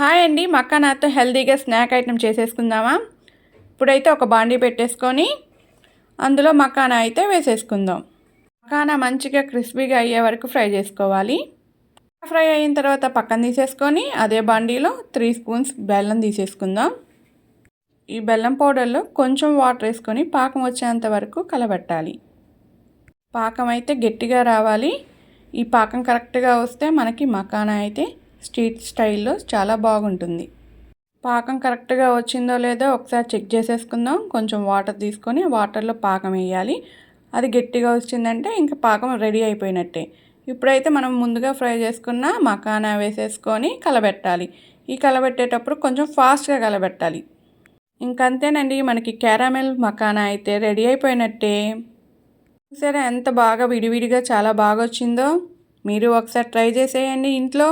Hi అండి, మక్కానాతో హెల్తీగా snack item చేసేసుకుందామా. ఇప్పుడైతే ఒక బాండీ పెట్టేసుకొని అందులో మక్కానా అయితే వేసేసుకుందాం. మక్కానా మంచిగా క్రిస్పీగా అయ్యే వరకు ఫ్రై చేసుకోవాలి. ఫ్రై అయిన తర్వాత పక్కన తీసేసుకొని అదే బాండీలో 3 స్పూన్స్ బెల్లం తీసేసుకుందాం. ఈ బెల్లం పౌడర్లో కొంచెం వాటర్ వేసుకొని పాకం వచ్చేంత వరకు కలబెట్టాలి. పాకం అయితే గట్టిగా రావాలి. ఈ పాకం కరెక్ట్గా వస్తే మనకి మక్కానా అయితే స్ట్రీట్ స్టైల్లో చాలా బాగుంటుంది. పాకం కరెక్ట్గా వచ్చిందో లేదో ఒకసారి చెక్ చేసేసుకుందాం. కొంచెం వాటర్ తీసుకొని వాటర్లో పాకం వేయాలి. అది గట్టిగా వచ్చిందంటే ఇంకా పాకం రెడీ అయిపోయినట్టే. ఇప్పుడైతే మనం ముందుగా ఫ్రై చేసుకున్న మక్కానా వేసేసుకొని కలబెట్టాలి. ఈ కలబెట్టేటప్పుడు కొంచెం ఫాస్ట్గా కలబెట్టాలి. ఇంకంతేనండి, మనకి క్యారమెల్ మక్కానా అయితే రెడీ అయిపోయినట్టే. సరే, ఎంత బాగా విడివిడిగా చాలా బాగా వచ్చిందో. మీరు ఒకసారి ట్రై చేసేయండి ఇంట్లో.